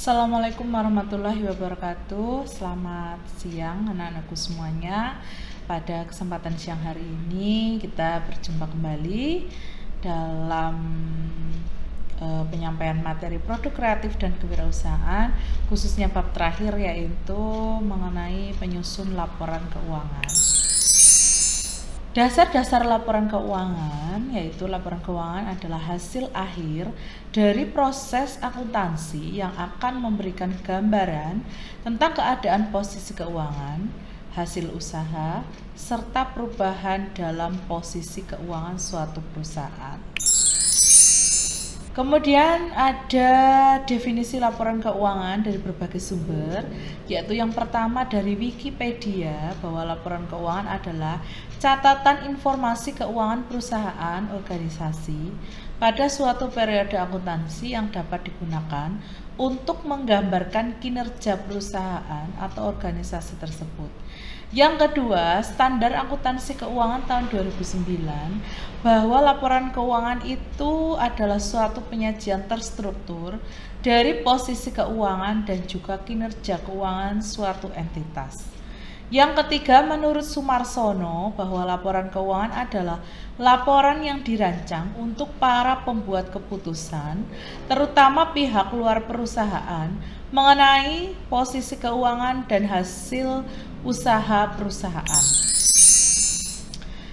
Assalamualaikum warahmatullahi wabarakatuh. Selamat siang anak-anakku semuanya. Pada kesempatan siang hari ini kita berjumpa kembali dalam penyampaian materi produk kreatif dan kewirausahaan, khususnya bab terakhir yaitu mengenai penyusun laporan keuangan. Dasar-dasar laporan keuangan, yaitu laporan keuangan adalah hasil akhir dari proses akuntansi yang akan memberikan gambaran tentang keadaan posisi keuangan, hasil usaha, serta perubahan dalam posisi keuangan suatu perusahaan. Kemudian ada definisi laporan keuangan dari berbagai sumber, yaitu yang pertama dari Wikipedia, bahwa laporan keuangan adalah catatan informasi keuangan perusahaan organisasi pada suatu periode akuntansi yang dapat digunakan untuk menggambarkan kinerja perusahaan atau organisasi tersebut. Yang kedua, standar akuntansi keuangan tahun 2009, bahwa laporan keuangan itu adalah suatu penyajian terstruktur dari posisi keuangan dan juga kinerja keuangan suatu entitas. Yang ketiga, menurut Sumarsono, bahwa laporan keuangan adalah laporan yang dirancang untuk para pembuat keputusan, terutama pihak luar perusahaan, mengenai posisi keuangan dan hasil usaha perusahaan.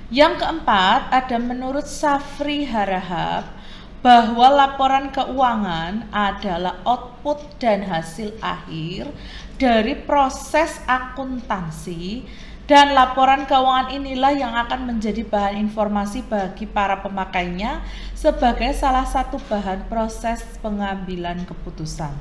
Yang keempat, ada menurut Safri Harahap, bahwa laporan keuangan adalah output dan hasil akhir dari proses akuntansi, dan laporan keuangan inilah yang akan menjadi bahan informasi bagi para pemakainya sebagai salah satu bahan proses pengambilan keputusan.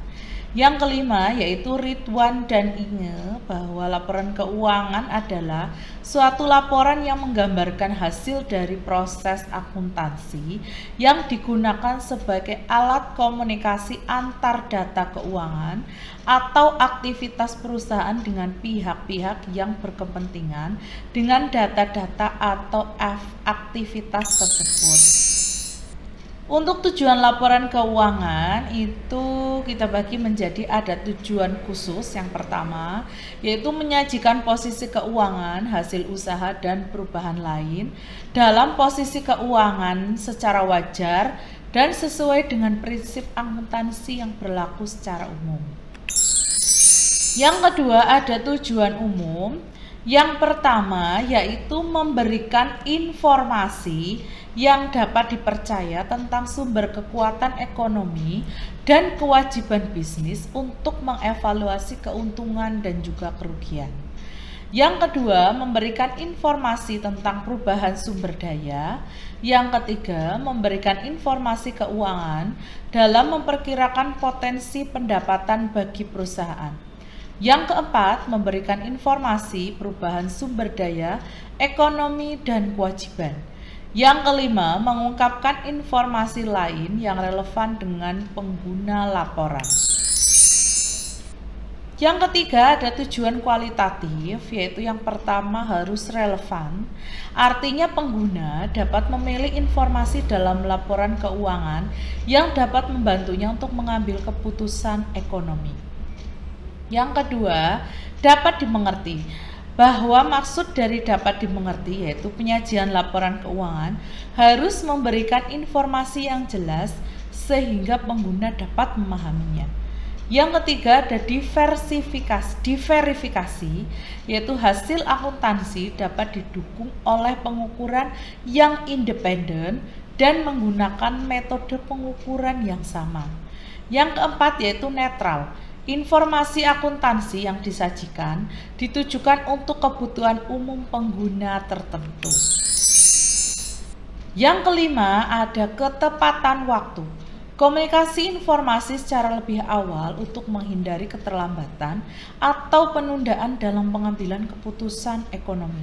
Yang kelima, yaitu Ridwan dan Inge, bahwa laporan keuangan adalah suatu laporan yang menggambarkan hasil dari proses akuntansi yang digunakan sebagai alat komunikasi antar data keuangan atau aktivitas perusahaan dengan pihak-pihak yang berkepentingan dengan data-data atau aktivitas tersebut. Untuk tujuan laporan keuangan itu kita bagi menjadi ada tujuan khusus. Yang pertama yaitu menyajikan posisi keuangan, hasil usaha dan perubahan lain dalam posisi keuangan secara wajar dan sesuai dengan prinsip akuntansi yang berlaku secara umum. Yang kedua ada tujuan umum. Yang pertama yaitu memberikan informasi yang dapat dipercaya tentang sumber kekuatan ekonomi dan kewajiban bisnis untuk mengevaluasi keuntungan dan juga kerugian. Yang kedua, memberikan informasi tentang perubahan sumber daya. Yang ketiga, memberikan informasi keuangan dalam memperkirakan potensi pendapatan bagi perusahaan. Yang keempat, memberikan informasi perubahan sumber daya, ekonomi, dan kewajiban. Yang kelima, mengungkapkan informasi lain yang relevan dengan pengguna laporan. Yang ketiga, ada tujuan kualitatif, yaitu yang pertama harus relevan. Artinya pengguna dapat memilih informasi dalam laporan keuangan yang dapat membantunya untuk mengambil keputusan ekonomi. Yang kedua, dapat dimengerti, bahwa maksud dari dapat dimengerti yaitu penyajian laporan keuangan harus memberikan informasi yang jelas sehingga pengguna dapat memahaminya. Yang ketiga ada diverifikasi, yaitu hasil akuntansi dapat didukung oleh pengukuran yang independen dan menggunakan metode pengukuran yang sama. Yang keempat yaitu netral. Informasi akuntansi yang disajikan ditujukan untuk kebutuhan umum pengguna tertentu. Yang kelima ada ketepatan waktu. Komunikasi informasi secara lebih awal untuk menghindari keterlambatan atau penundaan dalam pengambilan keputusan ekonomi.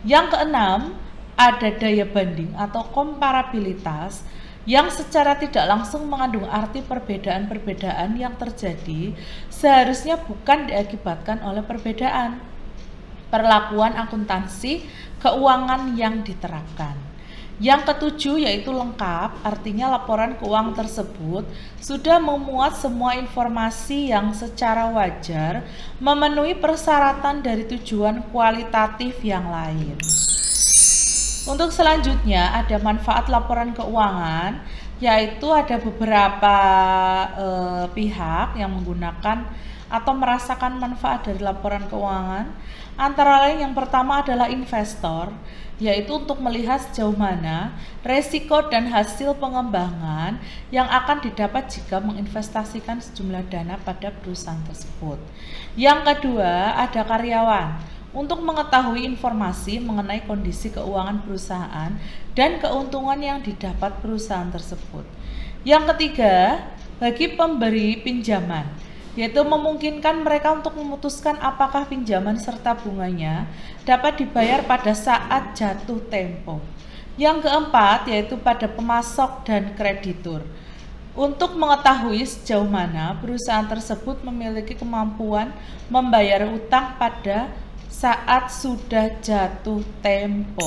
Yang keenam ada daya banding atau komparabilitas yang secara tidak langsung mengandung arti perbedaan-perbedaan yang terjadi seharusnya bukan diakibatkan oleh perbedaan perlakuan akuntansi keuangan yang diterapkan. Yang ketujuh yaitu lengkap, artinya laporan keuangan tersebut sudah memuat semua informasi yang secara wajar memenuhi persyaratan dari tujuan kualitatif yang lain. Untuk selanjutnya ada manfaat laporan keuangan, yaitu ada beberapa pihak yang menggunakan atau merasakan manfaat dari laporan keuangan. Antara lain yang pertama adalah investor, yaitu untuk melihat sejauh mana resiko dan hasil pengembangan yang akan didapat jika menginvestasikan sejumlah dana pada perusahaan tersebut. Yang kedua ada karyawan, untuk mengetahui informasi mengenai kondisi keuangan perusahaan dan keuntungan yang didapat perusahaan tersebut. Yang ketiga, bagi pemberi pinjaman, yaitu memungkinkan mereka untuk memutuskan apakah pinjaman serta bunganya dapat dibayar pada saat jatuh tempo. Yang keempat, yaitu pada pemasok dan kreditur, untuk mengetahui sejauh mana perusahaan tersebut memiliki kemampuan membayar utang pada saat sudah jatuh tempo.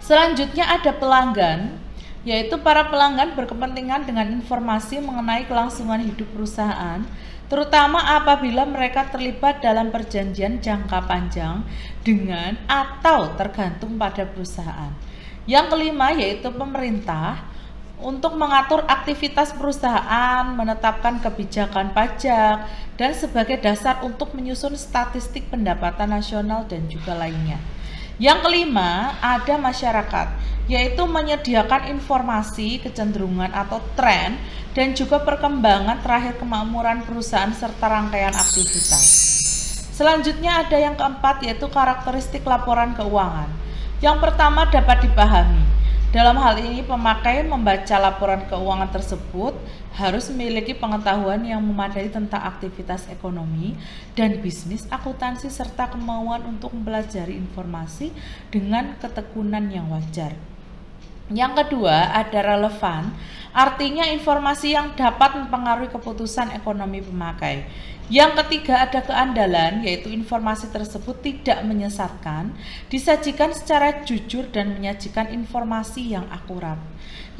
Selanjutnya ada pelanggan, yaitu para pelanggan berkepentingan dengan informasi mengenai kelangsungan hidup perusahaan, terutama apabila mereka terlibat dalam perjanjian jangka panjang dengan atau tergantung pada perusahaan. Yang kelima yaitu pemerintah, untuk mengatur aktivitas perusahaan, menetapkan kebijakan pajak, dan sebagai dasar untuk menyusun statistik pendapatan nasional dan juga lainnya. Yang kelima, ada masyarakat, yaitu menyediakan informasi, kecenderungan atau tren, dan juga perkembangan terakhir kemakmuran perusahaan serta rangkaian aktivitas. Selanjutnya ada yang keempat, yaitu karakteristik laporan keuangan. Yang pertama dapat dipahami. Dalam hal ini, pemakai membaca laporan keuangan tersebut harus memiliki pengetahuan yang memadai tentang aktivitas ekonomi dan bisnis akuntansi serta kemauan untuk mempelajari informasi dengan ketekunan yang wajar. Yang kedua, ada relevan, artinya informasi yang dapat mempengaruhi keputusan ekonomi pemakai. Yang ketiga ada keandalan, yaitu informasi tersebut tidak menyesatkan, disajikan secara jujur dan menyajikan informasi yang akurat.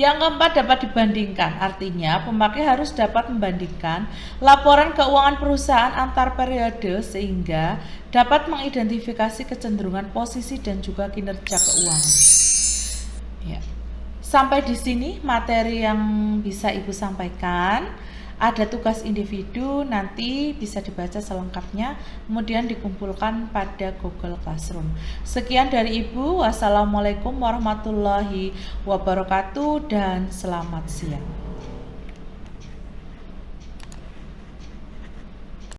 Yang keempat dapat dibandingkan, artinya pemakai harus dapat membandingkan laporan keuangan perusahaan antar periode sehingga dapat mengidentifikasi kecenderungan posisi dan juga kinerja keuangan. Ya. Sampai di sini materi yang bisa Ibu sampaikan. Ada tugas individu, nanti bisa dibaca selengkapnya, kemudian dikumpulkan pada Google Classroom. Sekian dari Ibu. Wassalamualaikum warahmatullahi wabarakatuh dan selamat siang.